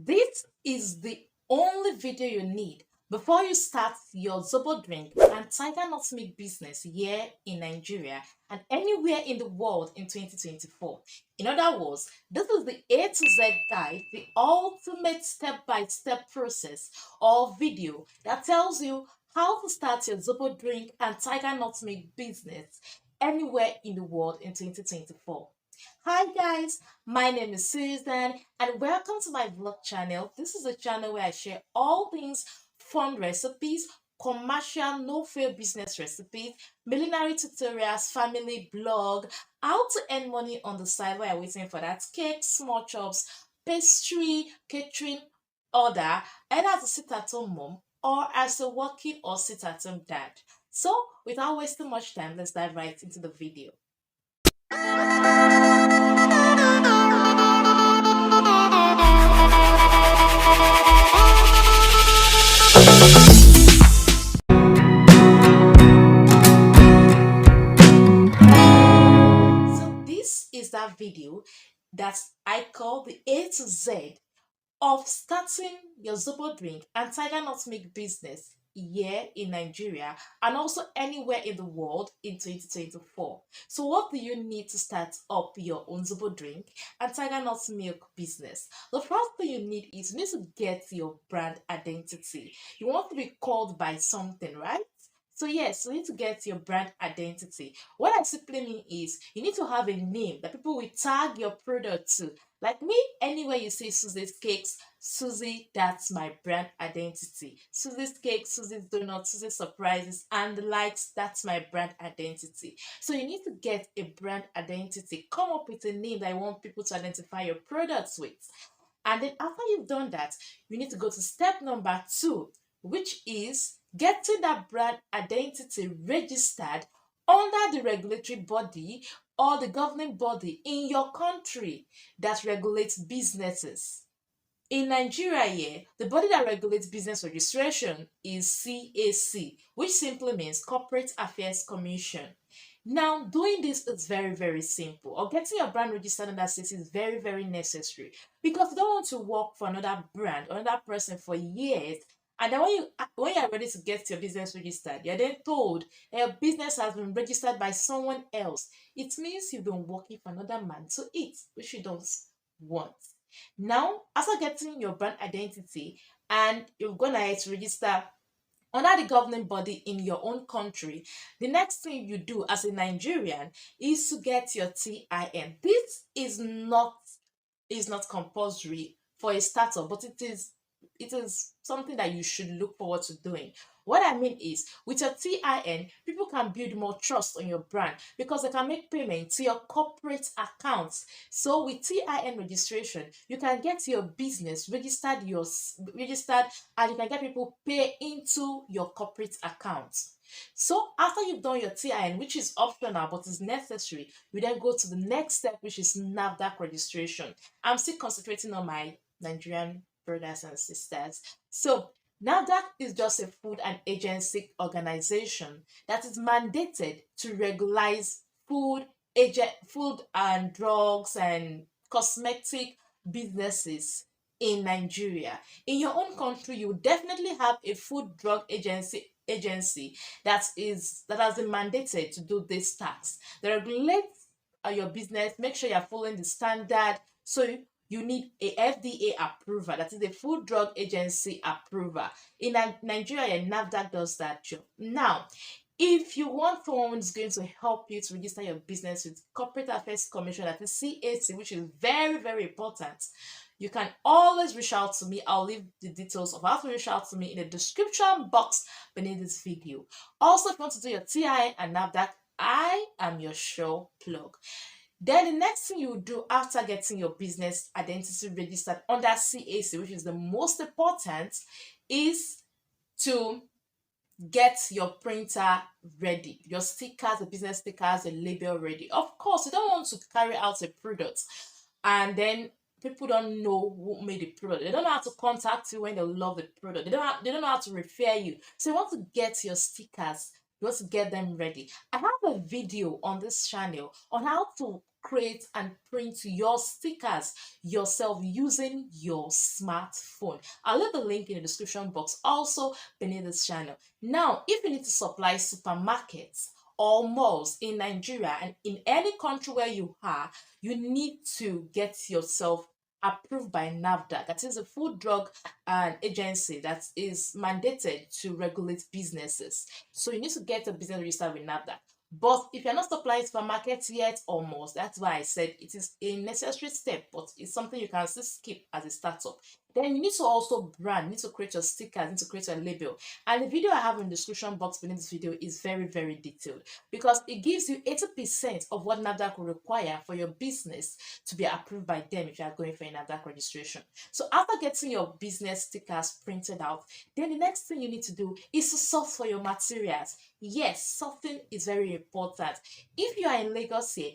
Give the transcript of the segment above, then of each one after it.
This is the only video you need before you start your Zobo drink and Tigernut milk business here in Nigeria and anywhere in the world in 2024. In other words, this is the A to Z guide, the ultimate step-by-step process or video that tells you how to start your Zobo drink and Tigernut milk business anywhere in the world in 2024. Hi guys, my name is Susan and welcome to my vlog channel. This is a channel where I share all things fun recipes, commercial no-fail business recipes, millinery tutorials, family blog, how to earn money on the side while you're waiting for that cake, small chops, pastry, catering order, either as a sit-at-home mom or as a working or sit-at-home dad. So without wasting much time, let's dive right into the video. Is that video that I call the A to Z of starting your Zobo drink and Tigernut milk business here in Nigeria and also anywhere in the world in 2024. So what do you need to start up your own Zobo drink and Tigernut milk business? The first thing you need is you need to get your brand identity. You want to be called by something, right? So yes, you need to get your brand identity. What I simply mean is you need to have a name that people will tag your product to. Like me, anywhere you say Sussy's Cakes, Sussy, that's my brand identity. Sussy's Cakes, Sussy's Donuts, Sussy's Surprises, and the likes, that's my brand identity. So you need to get a brand identity. Come up with a name that you want people to identify your products with. And then after you've done that, you need to go to step number 2, which is getting that brand identity registered under the regulatory body or the governing body in your country that regulates businesses. In Nigeria here, the body that regulates business registration is CAC, which simply means Corporate Affairs Commission. Now, doing this is very simple, or getting your brand registered under CAC is very necessary because you don't want to work for another brand or another person for years. And then when you're ready to get your business registered, you're then told your business has been registered by someone else. It means you've been working for another man to eat, which you don't want. Now, after getting your brand identity and you're going to register under the governing body in your own country, the next thing you do as a Nigerian is to get your TIN. This is not compulsory for a startup, but it is something that you should look forward to doing. What I mean is, with your TIN, people can build more trust on your brand because they can make payment to your corporate accounts. So with TIN registration, you can get your business registered and you can get people pay into your corporate accounts. So after you've done your TIN, which is optional but is necessary, you then go to the next step, which is NAFDAC registration. I'm still concentrating on my Nigerian brothers and sisters. So NAFDAC is just a food and agency organization that is mandated to regularize food and drugs and cosmetic businesses in Nigeria. In your own country, you definitely have a food drug agency that has been mandated to do this task. They regulate your business, make sure you're following the standard. So you need a FDA approval, that is a food drug agency approval. In Nigeria, NAFDAC does that job. Now, if you want someone who's going to help you to register your business with Corporate Affairs Commission, that is CAC, which is very important, you can always reach out to me. I'll leave the details of how to reach out to me in the description box beneath this video. Also, if you want to do your TIN and NAFDAC, I am your show plug. Then the next thing you do after getting your business identity registered under CAC, which is the most important, is to get your printer ready, your stickers, the business stickers, the label ready. Of course, you don't want to carry out a product and then people don't know who made the product. They don't know how to contact you when they love the product. They don't know how to refer you. So you want to get your stickers, you want to get them ready. I have a video on this channel on how to create and print your stickers yourself using your smartphone. I'll leave the link in the description box also beneath this channel. Now, if you need to supply supermarkets or malls in Nigeria and in any country where you are, you need to get yourself approved by NAFDAC. That is a food drug agency that is mandated to regulate businesses. So you need to get a business registered with NAFDAC. But if you're not supplying supermarkets yet, almost, that's why I said it is a necessary step, but it's something you can still skip as a startup. Then you need to also brand, you need to create your stickers, you need to create a label. And the video I have in the description box beneath this video is very, very detailed because it gives you 80% of what NAFDAC will require for your business to be approved by them if you are going for a NAFDAC registration. So after getting your business stickers printed out, then the next thing you need to do is to source for your materials. Yes, sourcing is very important. If you are in Lagos here,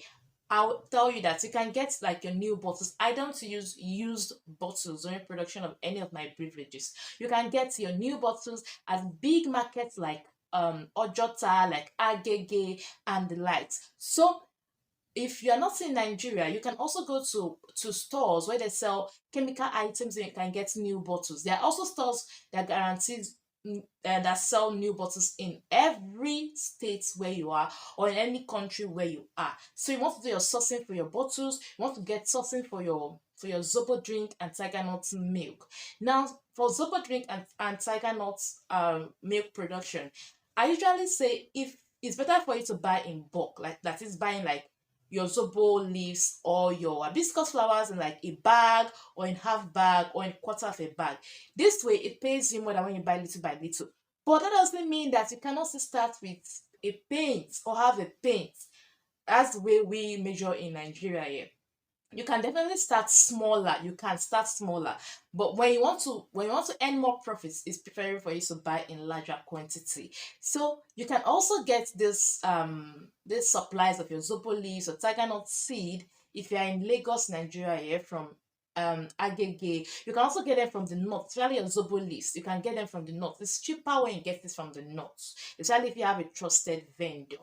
I'll tell you that you can get like your new bottles. I don't use used bottles during production of any of my beverages. You can get your new bottles at big markets like Ojota, like Agege, and the likes. So if you're not in Nigeria, you can also go to stores where they sell chemical items and you can get new bottles. There are also stores that guarantees that sell new bottles in every state where you are or in any country where you are. So you want to do your sourcing for your bottles, you want to get sourcing for your Zobo drink and Tigernut milk. Now for Zobo drink and Tigernut milk production, I usually say if it's better for you to buy in bulk, like that is buying like your Zobo leaves or your hibiscus flowers in like a bag or in half bag or in quarter of a bag. This way it pays you more than when you buy little by little. But that doesn't mean that you cannot start with a paint or have a paint. That's the way we measure in Nigeria here. You can definitely start smaller. You can start smaller, but when you want to earn more profits, it's preferable for you to buy in larger quantity. So you can also get this supplies of your Zobo leaves or Tigernut seed if you are in Lagos, Nigeria here from Agege. You can also get them from the north, especially your Zobo leaves. You can get them from the north. It's cheaper when you get this from the north, especially if you have a trusted vendor.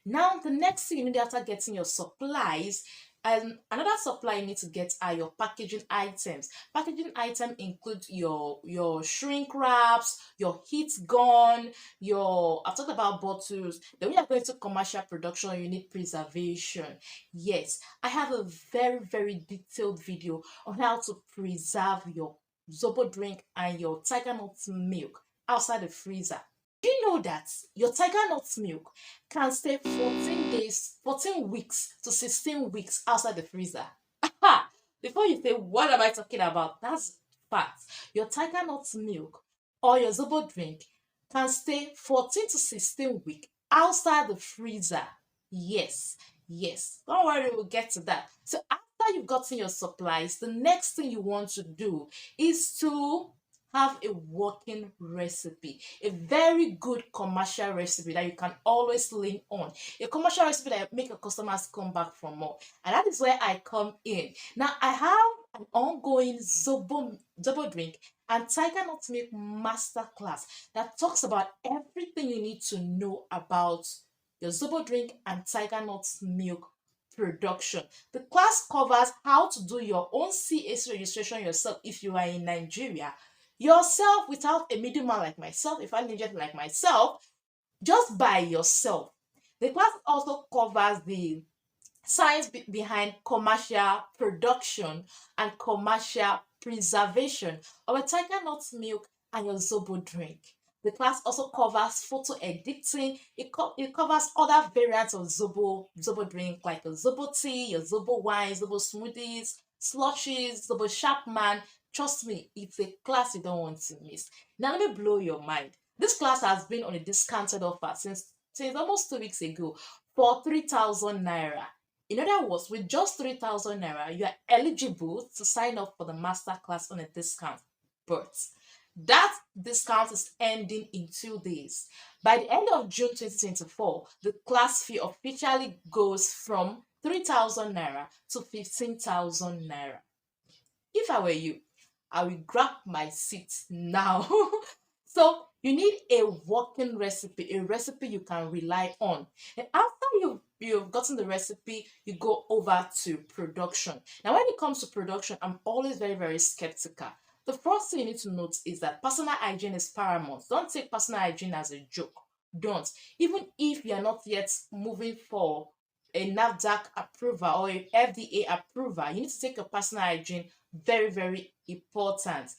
Now, the next thing you need after getting your supplies, and another supply you need to get are your packaging items. Packaging items include your shrink wraps, your heat gun, I've talked about bottles. Then when you're going to commercial production, you need preservation. Yes, I have a very, very detailed video on how to preserve your Zobo drink and your Tigernut milk outside the freezer. Do you know that your Tigernut milk can stay 14 weeks to 16 weeks outside the freezer? Before you say, what am I talking about? That's fact. Your Tigernut milk or your Zobo drink can stay 14 to 16 weeks outside the freezer. Yes, yes. Don't worry, we'll get to that. So after you've gotten your supplies, the next thing you want to do is to have a working recipe, a very good commercial recipe that you can always lean on, a commercial recipe that make your customers come back for more. And that is where I come in. Now I have an ongoing Zobo drink and Tigernut milk masterclass that talks about everything you need to know about your Zobo drink and Tigernut milk production. The class covers how to do your own CAC registration yourself if you are in Nigeria, yourself without a middleman like myself, if I'm Nigerian like myself, just by yourself. The class also covers the science behind commercial production and commercial preservation of a Tigernut milk and your Zobo drink. The class also covers photo editing. It covers other variants of Zobo drink like a Zobo tea, your Zobo wine, Zobo smoothies, slushies, Zobo Sharpman. Trust me, it's a class you don't want to miss. Now let me blow your mind. This class has been on a discounted offer since almost 2 weeks ago for 3,000 naira. In other words, with just 3,000 naira, you are eligible to sign up for the master class on a discount. But that discount is ending in 2 days. By the end of June 2024, the class fee officially goes from 3,000 naira to 15,000 naira. If I were you, I will grab my seat now So you need a working recipe, a recipe you can rely on. And after you've gotten the recipe, you go over to production. Now, when it comes to production, I'm always very, very skeptical. The first thing you need to note is that personal hygiene is paramount. Don't take personal hygiene as a joke. Don't. Even if you are not yet moving for a NAFDAC approval or a FDA approval, you need to take your personal hygiene very, very important.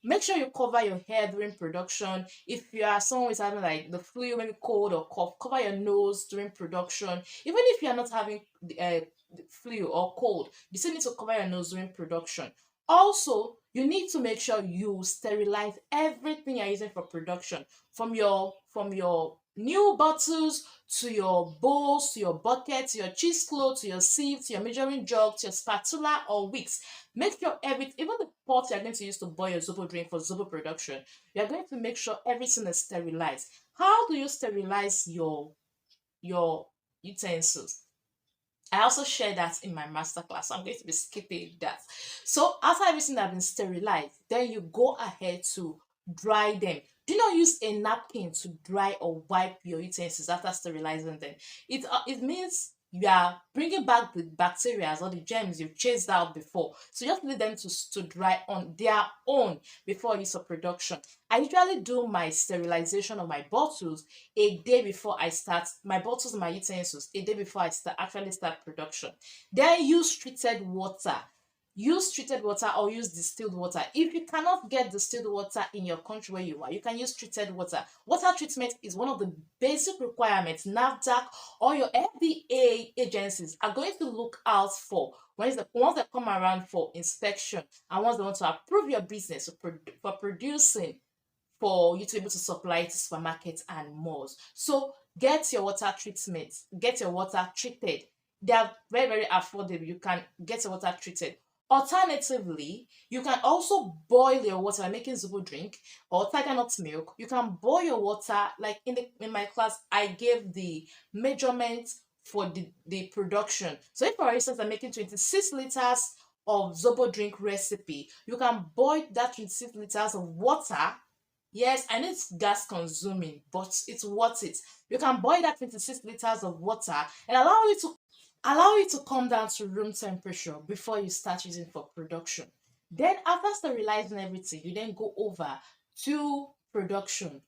Make sure you cover your hair during production. If you are someone who's having like the flu, maybe cold or cough, cover your nose during production. Even if you are not having the flu or cold, you still need to cover your nose during production. Also, you need to make sure you sterilize everything you're using for production, from your new bottles to your bowls, to your buckets, to your cheesecloth, to your sieve, to your measuring jug, to your spatula or wicks. Make sure everything, even the pot you're going to use to boil your Zobo drink for Zobo production, you're going to make sure everything is sterilized. How do you sterilize your utensils? I also share that in my masterclass, so I'm going to be skipping that. So after everything has been sterilized, then you go ahead to dry them. Do not use a napkin to dry or wipe your utensils after sterilizing them. It means you are bringing back the bacteria or the germs you've chased out before. So just leave them to dry on their own before use of production. I usually do my sterilization of my bottles a day before I start my bottles and my utensils, a day before I actually start production. Then use treated water. Use treated water or use distilled water. If you cannot get distilled water in your country where you are, you can use treated water. Water treatment is one of the basic requirements NAFDAC or your FDA agencies are going to look out for once they come around for inspection and once they want to approve your business for producing, for you to be able to supply it to supermarkets and malls. So get your water treatment, get your water treated. They are very, very affordable. You can get your water treated. Alternatively, you can also boil your water by making Zobo drink or Tigernut milk. You can boil your water, like in my class, I gave the measurements for the production. So if, for instance, I'm making 26 liters of Zobo drink recipe, you can boil that 26 liters of water. Yes, I know it's gas consuming, but it's worth it. You can boil that 26 liters of water and allow it to come down to room temperature before you start using for production. Then after sterilizing everything, you then go over to production.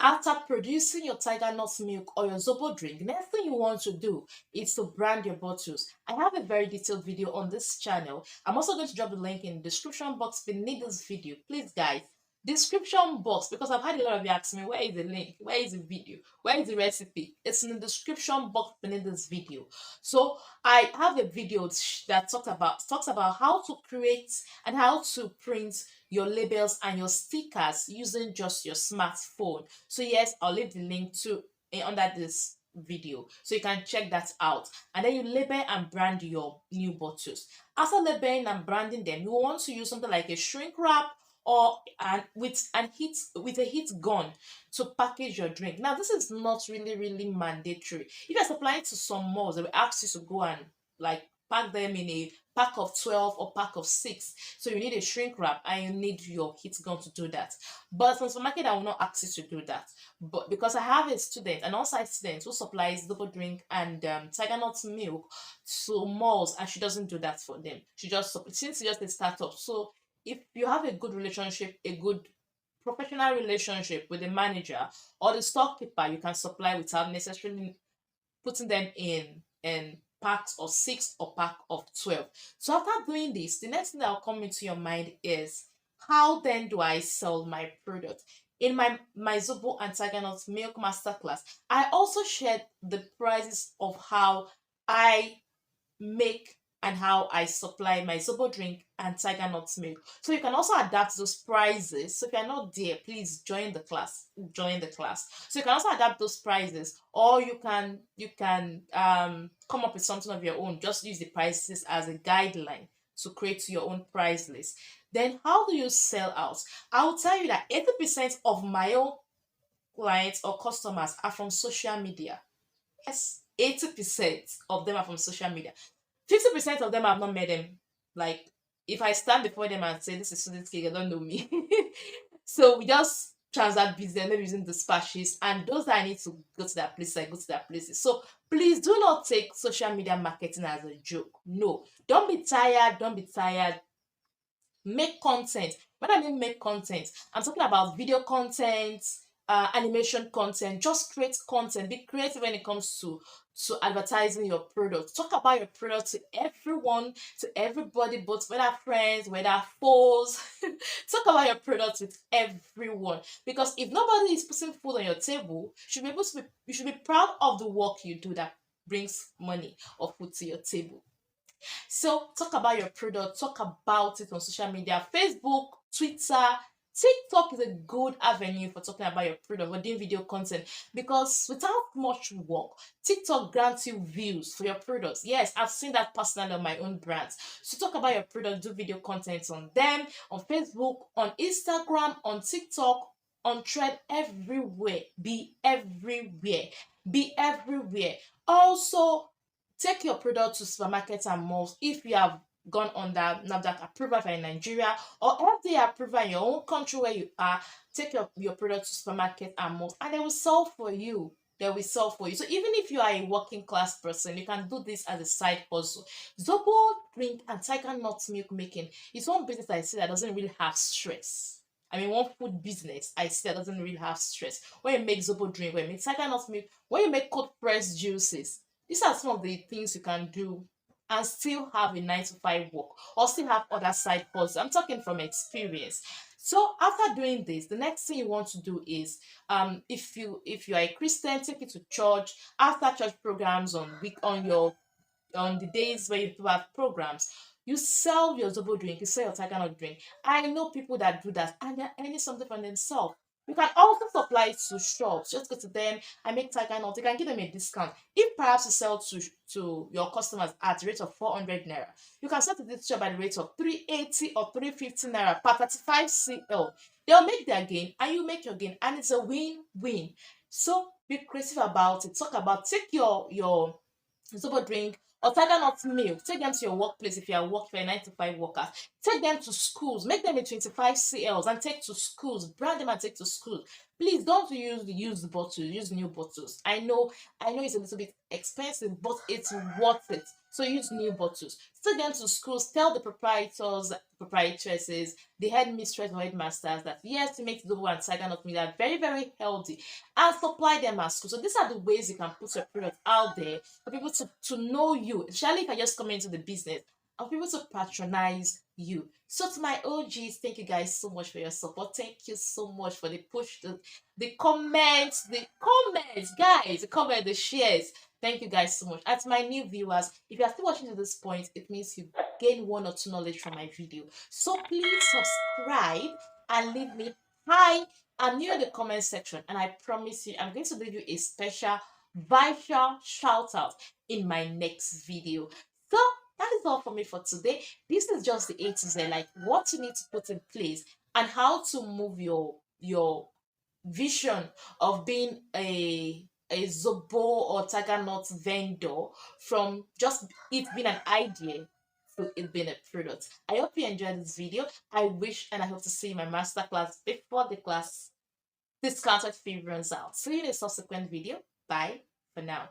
After producing your Tigernut milk or your Zobo drink, next thing you want to do is to brand your bottles. I have a very detailed video on this channel. I'm also going to drop the link in the description box beneath this video. Please, guys, description box, because I've had a lot of you ask me, where is the link, where is the video, where is the recipe? It's in the description box beneath this video. So I have a video that talks about how to create and how to print your labels and your stickers using just your smartphone. So yes, I'll leave the link to under this video so you can check that out. And then you label and brand your new bottles. After labeling and branding them, you will want to use something like a shrink wrap or with a heat gun to package your drink. Now, this is not really mandatory. If you're supplying to some malls, they will ask you to go and like pack them in a pack of 12 or pack of 6. So you need a shrink wrap and you need your heat gun to do that. But from supermarket, I will not ask you to do that. But because I have a student, an on-site student who supplies Zobo drink and Tigernut milk to malls, and she doesn't do that for them. Since it's just a startup. So if you have a good relationship, a good professional relationship with the manager or the storekeeper, you can supply without necessarily putting them in packs of 6 or pack of 12. So after doing this, the next thing that will come into your mind is, how then do I sell my product? In my Zobo and Tigernut milk masterclass, I also shared the prices of how I make and how I supply my Zobo drink and Tigernut milk. So you can also adapt those prices. So if you're not there, please join the class. So you can also adapt those prices, or you can come up with something of your own. Just use the prices as a guideline to create your own price list. Then how do you sell out? I will tell you that 80% of my own clients or customers are from social media. Yes, 80% of them are from social media. 50% of them I've not met them. Like, if I stand before them and say this is 𝗖𝗟𝗀𝗀𝗧, they don't know me. So we just transact business, maybe using dispatches, and those that I need to go to that place, I go to that places. So please do not take social media marketing as a joke. No, don't be tired, don't be tired. Make content. When I mean make content, I'm talking about video content, animation content. Just create content. Be creative when it comes to advertising your product. Talk about your product to everyone, to everybody, both whether friends, whether foes. Talk about your product with everyone, because if nobody is putting food on your table, you should be proud of the work you do that brings money or food to your table. So talk about your product, talk about it on social media, Facebook, Twitter. TikTok is a good avenue for talking about your product or doing video content, because without much work, TikTok grants you views for your products. Yes, I've seen that personally on my own brands. So talk about your product, do video content on them, on Facebook, on Instagram, on TikTok, on Thread, everywhere. Be everywhere. Be everywhere. Also, take your product to supermarkets and malls if you have gone under NAFDAC approval in Nigeria, or FDA approval in your own country where you are. Take your product to supermarket and malls, and they will sell for you. They will sell for you. So even if you are a working class person, you can do this as a side hustle. Zobo drink and Tigernut milk making is one business I see that doesn't really have stress. I mean, one food business I see that doesn't really have stress. When you make Zobo drink, when you make Tigernut milk, when you make cold pressed juices, these are some of the things you can do and still have a 9 to 5 work, or still have other side hustles. I'm talking from experience. So after doing this, the next thing you want to do is, if you are a Christian, take it to church. After church programs on the days where you have programs, you sell your Zobo drink, you sell your Tigernut drink. I know people that do that and they're earning something for themselves. You can also supply it to shops. Just go to them, I make Tigernut. You can give them a discount. If perhaps you sell to your customers at the rate of 400 naira, you can sell to this shop at the rate of 380 or 350 naira per 35 cl. They'll make their gain and you make your gain, and it's a win-win. So be creative about it. Take your Zobo drink or Tigernut milk, take them to your workplace if you are working for a 9 to 5 worker. Take them to schools, make them a 25 cls and take to schools, brand them and take to schools. Please don't use the used bottles, use new bottles. I know it's a little bit expensive, but it's worth it. So use new bottles. Take them to schools, tell the proprietors, proprietresses, the headmistress or headmasters that yes, to make Zobo and Tigernut milk are very, very healthy, and supply them at school. So these are the ways you can put your product out there for people to know you, especially if I just come into the business, and people to patronize you. So to my OGs, thank you guys so much for your support. Thank you so much for the push, the comments, guys, the comments, the shares. Thank you guys so much. And to my new viewers, if you are still watching to this point, it means you gain 1 or 2 knowledge from my video. So please subscribe and leave me hi and new in the comment section. And I promise you, I'm going to give you a special viral shout out in my next video. So that is all for me for today. This is just the A to Z, like what you need to put in place and how to move your vision of being a Zobo or Tigernut vendor from just it being an idea to it being a product. I hope you enjoyed this video. I wish and I hope to see you in my masterclass before the class discounted fee runs out. See you in a subsequent video. Bye for now.